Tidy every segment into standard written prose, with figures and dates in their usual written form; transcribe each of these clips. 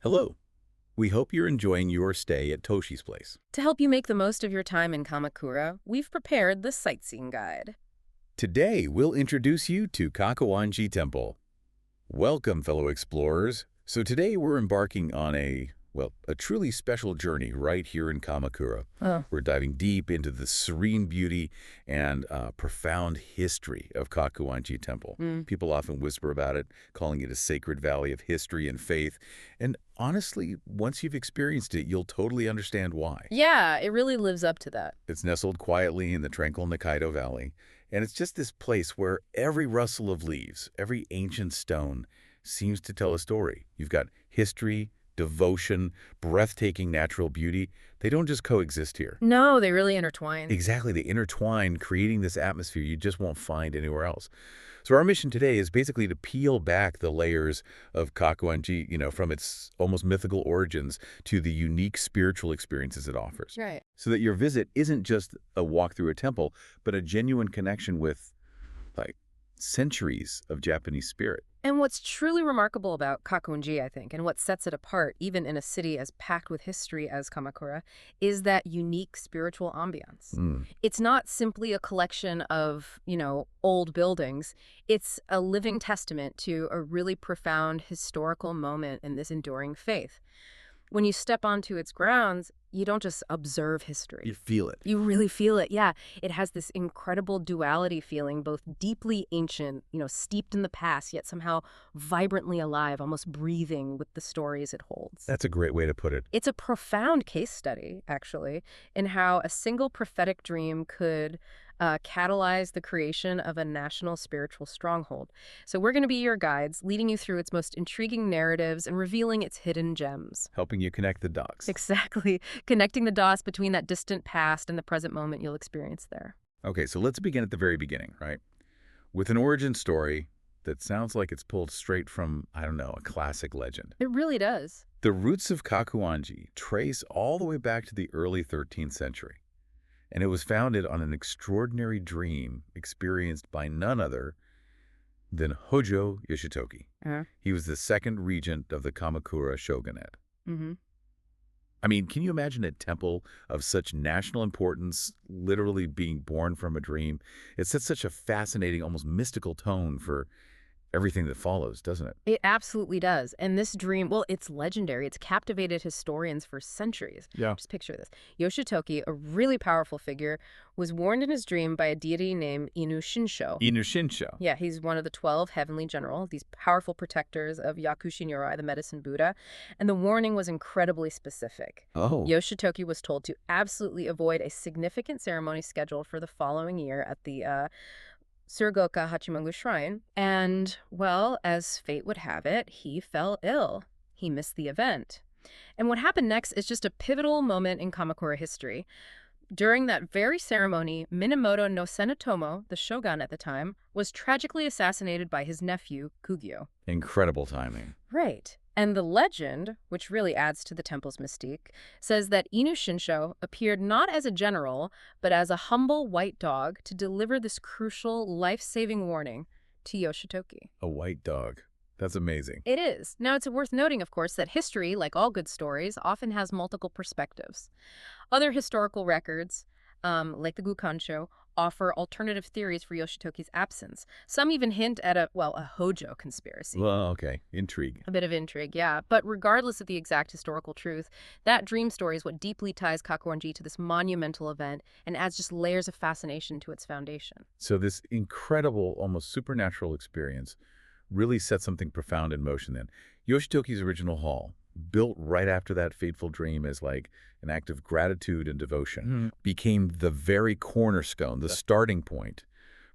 Hello. We hope you're enjoying your stay at Toshi's place. To help you make the most of your time in Kamakura, we've prepared the sightseeing guide. Today, we'll introduce you to Kakuon-ji Temple. Welcome, fellow explorers. So today we're embarking on a truly special journey right here in Kamakura. Oh. We're diving deep into the serene beauty and profound history of Kakuon-ji Temple. People often whisper about it, calling it a sacred valley of history and faith. And honestly, once you've experienced it, you'll totally understand why. Yeah, it really lives up to that. It's nestled quietly in the tranquil Nikaido Valley, and it's just this place where every rustle of leaves, every ancient stone seems to tell a story. You've got history, devotion, breathtaking natural beauty. They don't just coexist here. No, they really intertwine. Exactly, they intertwine, creating this atmosphere you just won't find anywhere else. So our mission today is basically to peel back the layers of Kakuon-ji, from its almost mythical origins to the unique spiritual experiences it offers. Right. So that your visit isn't just a walk through a temple, but a genuine connection with, like, centuries of Japanese spirit. And what's truly remarkable about Kakuon-ji, I think, and what sets it apart, even in a city as packed with history as Kamakura, is that unique spiritual ambiance. It's not simply a collection of, old buildings. It's a living testament to a really profound historical moment in this enduring faith. When you step onto its grounds, you don't just observe history. You feel it. You really feel it, yeah. It has this incredible duality feeling, both deeply ancient, steeped in the past, yet somehow vibrantly alive, almost breathing with the stories it holds. That's a great way to put it. It's a profound case study, actually, in how a single prophetic dream could catalyze the creation of a national spiritual stronghold. So we're going to be your guides, leading you through its most intriguing narratives and revealing its hidden gems. Helping you connect the dots. Exactly. Connecting the dots between that distant past and the present moment you'll experience there. Okay, so let's begin at the very beginning, right? With an origin story that sounds like it's pulled straight from, a classic legend. It really does. The roots of Kakuon-ji trace all the way back to the early 13th century. And it was founded on an extraordinary dream experienced by none other than Hojo Yoshitoki. He was the second regent of the Kamakura shogunate. I mean, can you imagine a temple of such national importance literally being born from a dream? It sets such a fascinating, almost mystical tone for everything that follows, doesn't it? It absolutely does. And this dream, well, it's legendary. It's captivated historians for centuries. Yeah. Just picture this. Yoshitoki, a really powerful figure, was warned in his dream by a deity named Inu Shinsho. Inu Shinsho. Yeah, he's one of the 12 heavenly general, these powerful protectors of Yakushi Nyorai, the medicine Buddha. And the warning was incredibly specific. Oh. Yoshitoki was told to absolutely avoid a significant ceremony scheduled for the following year at the Surugoka Hachimangu Shrine, and, well, as fate would have it, he fell ill. He missed the event. And what happened next is just a pivotal moment in Kamakura history. During that very ceremony, Minamoto no Senatomo, the shogun at the time, was tragically assassinated by his nephew, Kugyo. Incredible timing. Right. And the legend, which really adds to the temple's mystique, says that Inu Shinsho appeared not as a general, but as a humble white dog to deliver this crucial, life-saving warning to Yoshitoki. A white dog. That's amazing. It is. Now, it's worth noting, of course, that history, like all good stories, often has multiple perspectives. Other historical records, like the Gukansho, offer alternative theories for Yoshitoki's absence. Some even hint at a Hojo conspiracy. Well, okay. Intrigue. A bit of intrigue, yeah. But regardless of the exact historical truth, that dream story is what deeply ties Kakuon-ji to this monumental event and adds just layers of fascination to its foundation. So this incredible, almost supernatural experience really set something profound in motion then. Yoshitoki's original hall, built right after that fateful dream as like an act of gratitude and devotion, became the very cornerstone, the starting point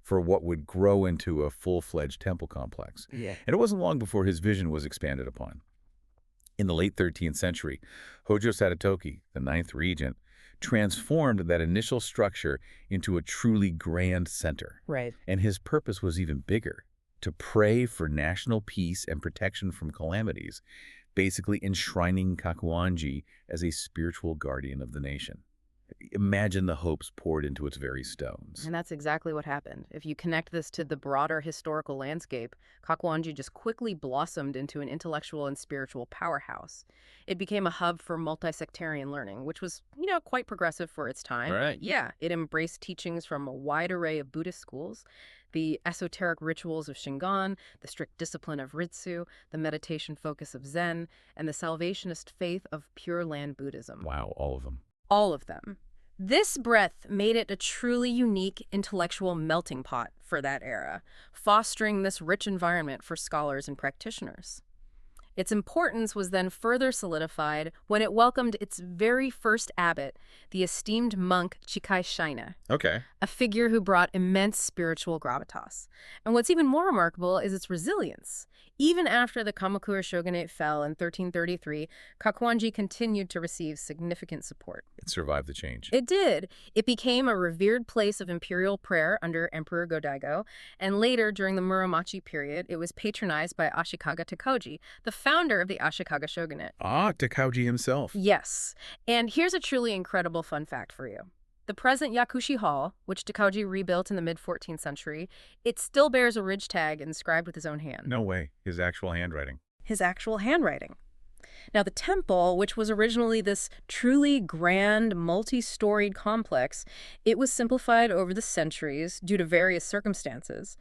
for what would grow into a full-fledged temple complex. Yeah. And it wasn't long before his vision was expanded upon. In the late 13th century, Hojo Sadatoki, the ninth regent, transformed that initial structure into a truly grand center. Right. And his purpose was even bigger, to pray for national peace and protection from calamities, basically enshrining Kakuon-ji as a spiritual guardian of the nation. Imagine the hopes poured into its very stones. And that's exactly what happened. If you connect this to the broader historical landscape, Kakuon-ji just quickly blossomed into an intellectual and spiritual powerhouse. It became a hub for multi-sectarian learning, which was, quite progressive for its time. Right. Yeah, it embraced teachings from a wide array of Buddhist schools, the esoteric rituals of Shingon, the strict discipline of Ritsu, the meditation focus of Zen, and the salvationist faith of Pure Land Buddhism. Wow, all of them. All of them. This breadth made it a truly unique intellectual melting pot for that era, fostering this rich environment for scholars and practitioners. Its importance was then further solidified when it welcomed its very first abbot, the esteemed monk Chikai Shina, Okay. a figure who brought immense spiritual gravitas. And what's even more remarkable is its resilience. Even after the Kamakura shogunate fell in 1333, Kakuon-ji continued to receive significant support. It survived the change. It did. It became a revered place of imperial prayer under Emperor Go-Daigo, and later, during the Muromachi period, it was patronized by Ashikaga Takauji, the founder of the Ashikaga shogunate. Ah, Takauji himself. Yes. And here's a truly incredible fun fact for you. The present Yakushi Hall, which Takauji rebuilt in the mid-14th century, it still bears a ridge tag inscribed with his own hand. No way. His actual handwriting. His actual handwriting. Now, the temple, which was originally this truly grand, multi-storied complex, it was simplified over the centuries due to various circumstances.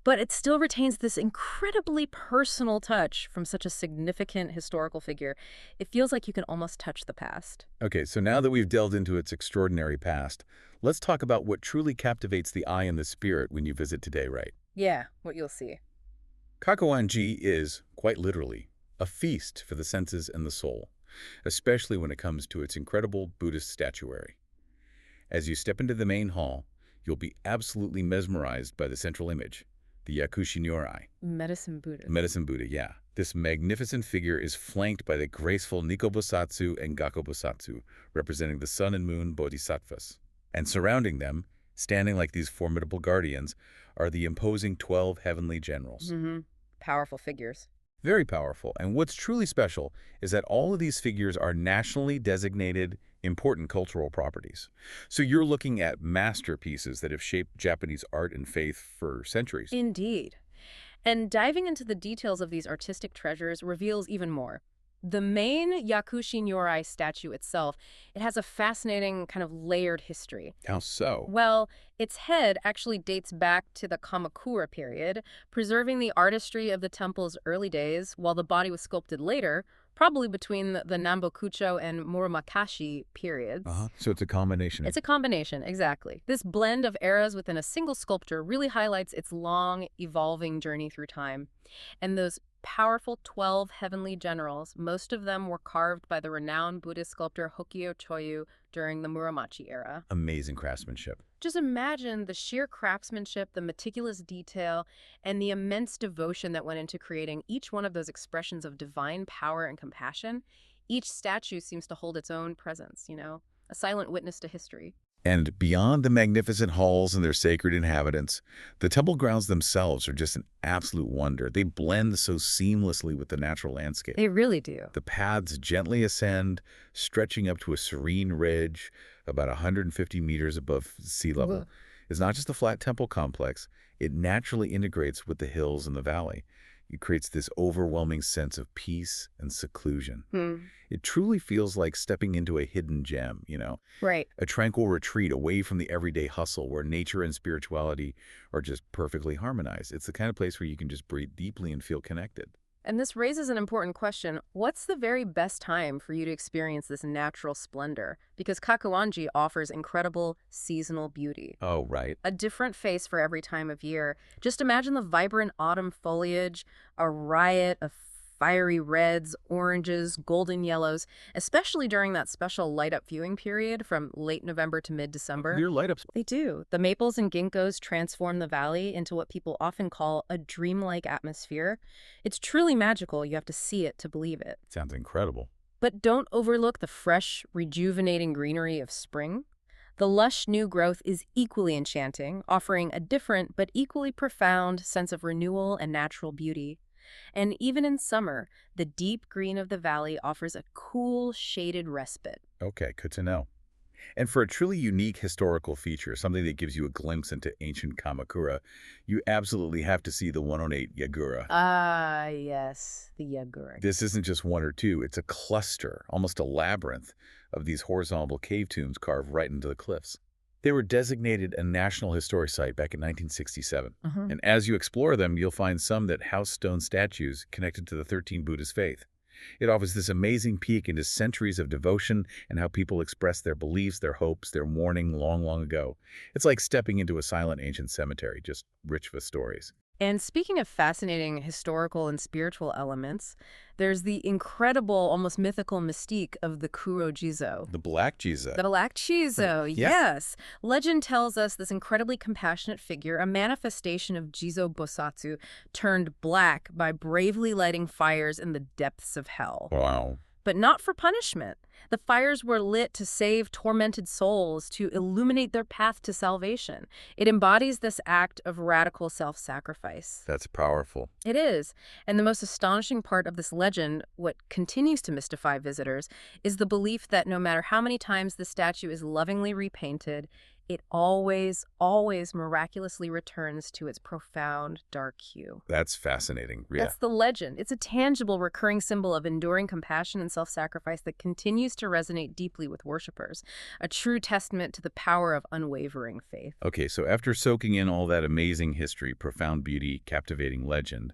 But it still retains this incredibly personal touch from such a significant historical figure. It feels like you can almost touch the past. Okay, so now that we've delved into its extraordinary past, let's talk about what truly captivates the eye and the spirit when you visit today, right? Yeah, what you'll see. Kakuon-ji is, quite literally, a feast for the senses and the soul, especially when it comes to its incredible Buddhist statuary. As you step into the main hall, you'll be absolutely mesmerized by the central image, the Yakushi Nyorai. Medicine Buddha. Medicine Buddha, yeah. This magnificent figure is flanked by the graceful Nikobosatsu and Gakobosatsu, representing the sun and moon bodhisattvas. And surrounding them, standing like these formidable guardians, are the imposing 12 heavenly generals. Powerful figures. Very powerful. And what's truly special is that all of these figures are nationally designated important cultural properties. So you're looking at masterpieces that have shaped Japanese art and faith for centuries. Indeed. And diving into the details of these artistic treasures reveals even more. The main Yakushi Nyorai statue itself, it has a fascinating kind of layered history. How so? Well, its head actually dates back to the Kamakura period, preserving the artistry of the temple's early days, while the body was sculpted later, probably between the Nambokucho and Muromachi periods. So it's a combination. It's a combination, exactly. This blend of eras within a single sculpture really highlights its long, evolving journey through time. And those powerful 12 heavenly generals, most of them were carved by the renowned Buddhist sculptor Hokkyo Choyu during the Muromachi era. Amazing craftsmanship. Just imagine the sheer craftsmanship, the meticulous detail, and the immense devotion that went into creating each one of those expressions of divine power and compassion. Each statue seems to hold its own presence, a silent witness to history. And beyond the magnificent halls and their sacred inhabitants, the temple grounds themselves are just an absolute wonder. They blend so seamlessly with the natural landscape. They really do. The paths gently ascend, stretching up to a serene ridge about 150 meters above sea level. Whoa. It's not just a flat temple complex. It naturally integrates with the hills and the valley. It creates this overwhelming sense of peace and seclusion. It truly feels like stepping into a hidden gem, Right. a tranquil retreat away from the everyday hustle where nature and spirituality are just perfectly harmonized. It's the kind of place where you can just breathe deeply and feel connected. And this raises an important question. What's the very best time for you to experience this natural splendor? Because Kakuon-ji offers incredible seasonal beauty. Oh, right. A different face for every time of year. Just imagine the vibrant autumn foliage, a riot of fiery reds, oranges, golden yellows, especially during that special light-up viewing period from late November to mid-December. Your light-ups. They do. The maples and ginkgos transform the valley into what people often call a dreamlike atmosphere. It's truly magical. You have to see it to believe it. Sounds incredible. But don't overlook the fresh, rejuvenating greenery of spring. The lush new growth is equally enchanting, offering a different but equally profound sense of renewal and natural beauty. And even in summer, the deep green of the valley offers a cool, shaded respite. Okay, good to know. And for a truly unique historical feature, something that gives you a glimpse into ancient Kamakura, you absolutely have to see the 108 Yagura. Ah, yes, the Yagura. This isn't just one or two, it's a cluster, almost a labyrinth, of these horizontal cave tombs carved right into the cliffs. They were designated a National Historic Site back in 1967. And as you explore them, you'll find some that house stone statues connected to the 13 Buddhist faith. It offers this amazing peek into centuries of devotion and how people express their beliefs, their hopes, their mourning long, long ago. It's like stepping into a silent ancient cemetery, just rich with stories. And speaking of fascinating historical and spiritual elements, there's the incredible, almost mythical mystique of the Kuro-jizo. The Black Jesus. The Black Jizo, Yeah. yes. Legend tells us this incredibly compassionate figure, a manifestation of Jizo Bosatsu, turned black by bravely lighting fires in the depths of hell. Wow. But not for punishment. The fires were lit to save tormented souls, to illuminate their path to salvation. It embodies this act of radical self-sacrifice. That's powerful. It is. And the most astonishing part of this legend, what continues to mystify visitors, is the belief that no matter how many times the statue is lovingly repainted, it always, always miraculously returns to its profound dark hue. That's fascinating. Yeah. That's the legend. It's a tangible, recurring symbol of enduring compassion and self-sacrifice that continues to resonate deeply with worshipers, a true testament to the power of unwavering faith. Okay, so after soaking in all that amazing history, profound beauty, captivating legend,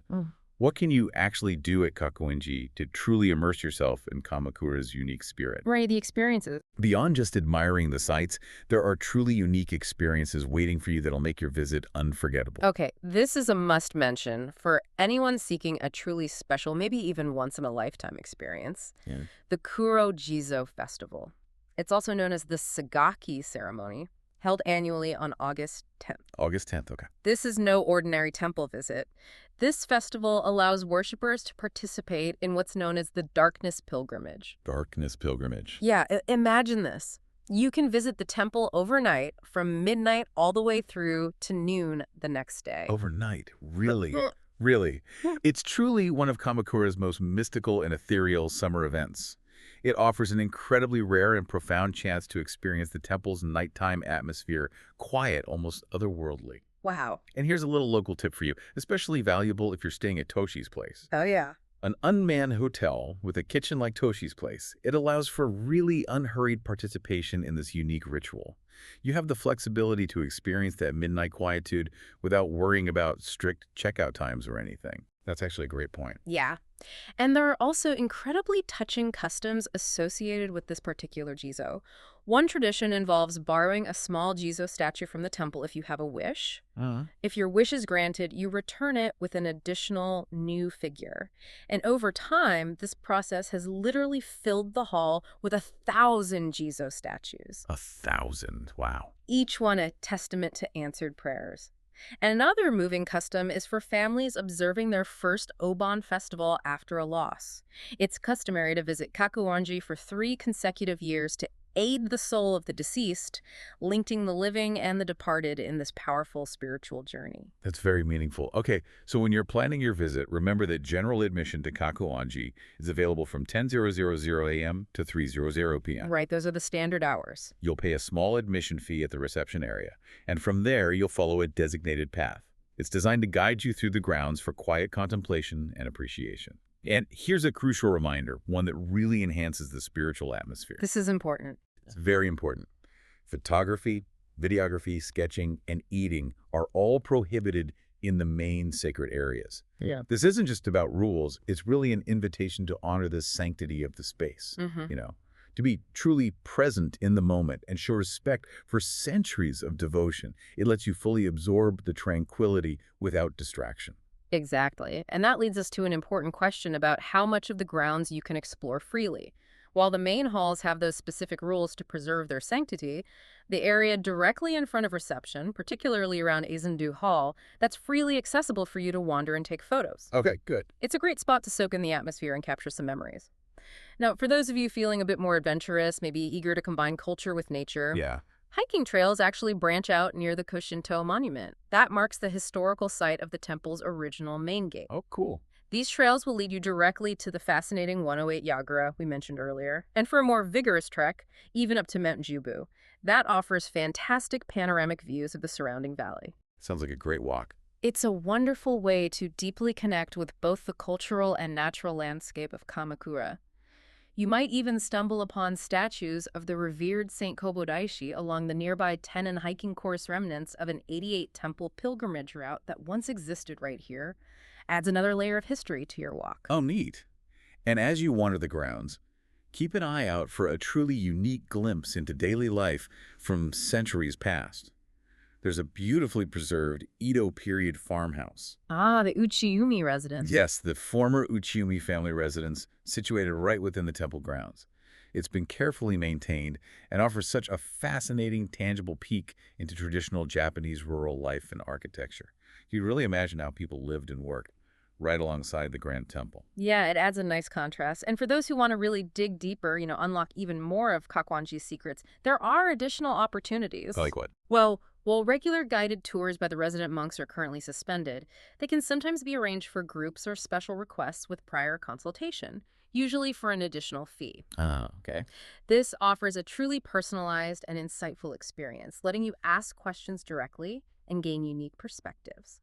what can you actually do at Kakuon-ji to truly immerse yourself in Kamakura's unique spirit? Right, the experiences. Beyond just admiring the sights, there are truly unique experiences waiting for you that'll make your visit unforgettable. Okay, this is a must-mention for anyone seeking a truly special, maybe even once-in-a-lifetime experience. Yeah. The Kuro-jizo Festival. It's also known as the Sagaki ceremony, held annually on August 10th. August 10th, okay. This is no ordinary temple visit. This festival allows worshipers to participate in what's known as the Darkness Pilgrimage. Darkness Pilgrimage. Yeah, imagine this. You can visit the temple overnight from midnight all the way through to noon the next day. Overnight. Really? Really? It's truly one of Kamakura's most mystical and ethereal summer events. It offers an incredibly rare and profound chance to experience the temple's nighttime atmosphere, quiet, almost otherworldly. Wow. And here's a little local tip for you, especially valuable if you're staying at Toshi's place. Oh, yeah. An unmanned hotel with a kitchen like Toshi's place, it allows for really unhurried participation in this unique ritual. You have the flexibility to experience that midnight quietude without worrying about strict checkout times or anything. That's actually a great point. Yeah. And there are also incredibly touching customs associated with this particular jizo. One tradition involves borrowing a small jizo statue from the temple if you have a wish. If your wish is granted, you return it with an additional new figure. And over time, this process has literally filled the hall with 1,000 jizo statues. 1,000. Wow. Each one a testament to answered prayers. And another moving custom is for families observing their first Obon festival after a loss. It's customary to visit Kakuon-ji for 3 consecutive years to aid the soul of the deceased, linking the living and the departed in this powerful spiritual journey. That's very meaningful. Okay, so when you're planning your visit, remember that general admission to Kakuon-ji is available from 10:00 a.m. to 3:00 p.m. Right, those are the standard hours. You'll pay a small admission fee at the reception area, and from there you'll follow a designated path. It's designed to guide you through the grounds for quiet contemplation and appreciation. And here's a crucial reminder, one that really enhances the spiritual atmosphere. This is important. It's very important. Photography, videography, sketching, and eating are all prohibited in the main sacred areas. Yeah. This isn't just about rules. It's really an invitation to honor the sanctity of the space, to be truly present in the moment and show respect for centuries of devotion. It lets you fully absorb the tranquility without distraction. Exactly. And that leads us to an important question about how much of the grounds you can explore freely. While the main halls have those specific rules to preserve their sanctity, the area directly in front of reception, particularly around Eizendu Hall, that's freely accessible for you to wander and take photos. Okay, good. It's a great spot to soak in the atmosphere and capture some memories. Now, for those of you feeling a bit more adventurous, maybe eager to combine culture with nature, hiking trails actually branch out near the Koshinto Monument. That marks the historical site of the temple's original main gate. Oh, cool. These trails will lead you directly to the fascinating 108 Yagura we mentioned earlier, and for a more vigorous trek, even up to Mount Jubu. That offers fantastic panoramic views of the surrounding valley. Sounds like a great walk. It's a wonderful way to deeply connect with both the cultural and natural landscape of Kamakura. You might even stumble upon statues of the revered Saint Kobodaishi along the nearby Tenon hiking course. Remnants of an 88 temple pilgrimage route that once existed right here adds another layer of history to your walk. Oh, neat. And as you wander the grounds, keep an eye out for a truly unique glimpse into daily life from centuries past. There's a beautifully preserved Edo period farmhouse. Ah, the Uchiyumi residence. Yes, the former Uchiyumi family residence situated right within the temple grounds. It's been carefully maintained and offers such a fascinating, tangible peek into traditional Japanese rural life and architecture. You really imagine how people lived and worked right alongside the Grand Temple. Yeah, it adds a nice contrast. And for those who want to really dig deeper, unlock even more of Kakuon-ji's secrets, there are additional opportunities. Like what? Well, while regular guided tours by the resident monks are currently suspended, they can sometimes be arranged for groups or special requests with prior consultation, usually for an additional fee. Ah, okay. This offers a truly personalized and insightful experience, letting you ask questions directly and gain unique perspectives.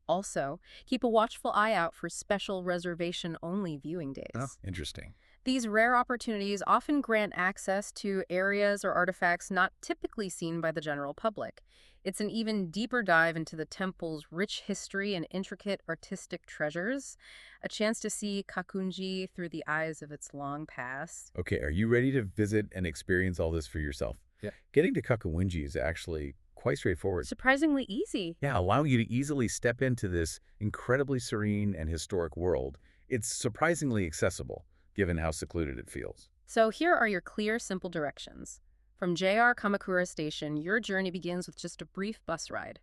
Also, keep a watchful eye out for special reservation-only viewing days. Oh, interesting. These rare opportunities often grant access to areas or artifacts not typically seen by the general public. It's an even deeper dive into the temple's rich history and intricate artistic treasures, a chance to see Kakuon-ji through the eyes of its long past. Okay, are you ready to visit and experience all this for yourself? Yeah. Getting to Kakuon-ji is actually quite straightforward. Surprisingly easy. Yeah, allowing you to easily step into this incredibly serene and historic world. It's surprisingly accessible, given how secluded it feels. So here are your clear, simple directions. From JR Kamakura Station, your journey begins with just a brief bus ride.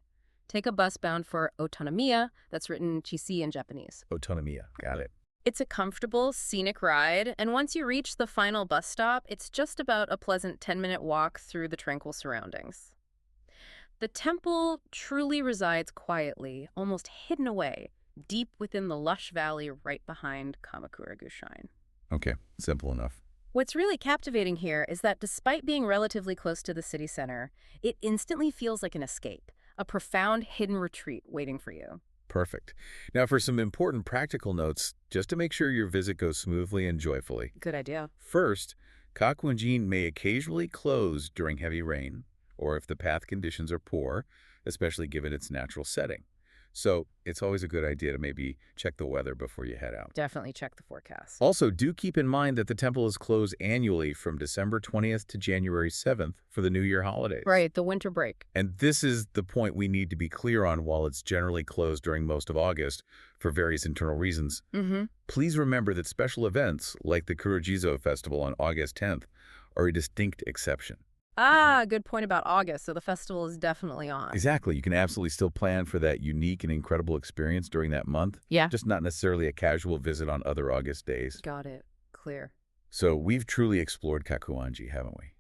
Take a bus bound for Otonomiya, that's written Chisi in Japanese. Otonomiya, got it. It's a comfortable, scenic ride, and once you reach the final bus stop, it's just about a pleasant 10-minute walk through the tranquil surroundings. The temple truly resides quietly, almost hidden away, deep within the lush valley right behind Kamakura-gu Shrine. Okay, simple enough. What's really captivating here is that despite being relatively close to the city center, it instantly feels like an escape, a profound hidden retreat waiting for you. Perfect. Now for some important practical notes, just to make sure your visit goes smoothly and joyfully. Good idea. First, Kakuon-ji may occasionally close during heavy rain, or if the path conditions are poor, especially given its natural setting. So it's always a good idea to maybe check the weather before you head out. Definitely check the forecast. Also, do keep in mind that the temple is closed annually from December 20th to January 7th for the New Year holidays. Right, the winter break. And this is the point we need to be clear on. While it's generally closed during most of August for various internal reasons, please remember that special events like the Kurojizo Festival on August 10th are a distinct exception. Ah, good point about August. So the festival is definitely on. Exactly. You can absolutely still plan for that unique and incredible experience during that month. Yeah. Just not necessarily a casual visit on other August days. Got it. Clear. So we've truly explored Kakuon-ji, haven't we?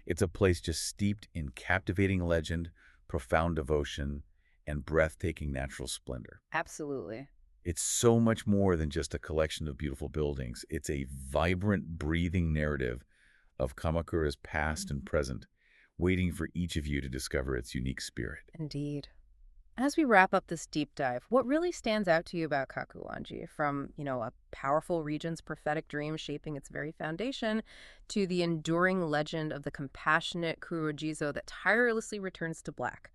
It's a place just steeped in captivating legend, profound devotion, and breathtaking natural splendor. Absolutely. It's so much more than just a collection of beautiful buildings. It's a vibrant, breathing narrative of Kamakura's past and present, waiting for each of you to discover its unique spirit. Indeed. As we wrap up this deep dive, what really stands out to you about Kakuon-ji, from, a powerful region's prophetic dream shaping its very foundation, to the enduring legend of the compassionate Kurojizo that tirelessly returns to black?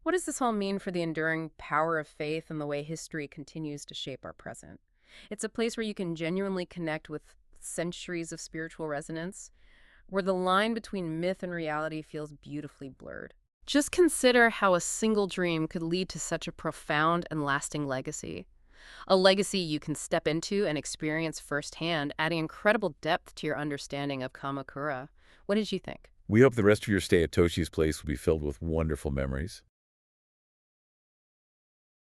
What does this all mean for the enduring power of faith and the way history continues to shape our present? It's a place where you can genuinely connect with centuries of spiritual resonance, where the line between myth and reality feels beautifully blurred. Just consider how a single dream could lead to such a profound and lasting legacy. A legacy you can step into and experience firsthand, adding incredible depth to your understanding of Kamakura. What did you think? We hope the rest of your stay at Toshi's place will be filled with wonderful memories.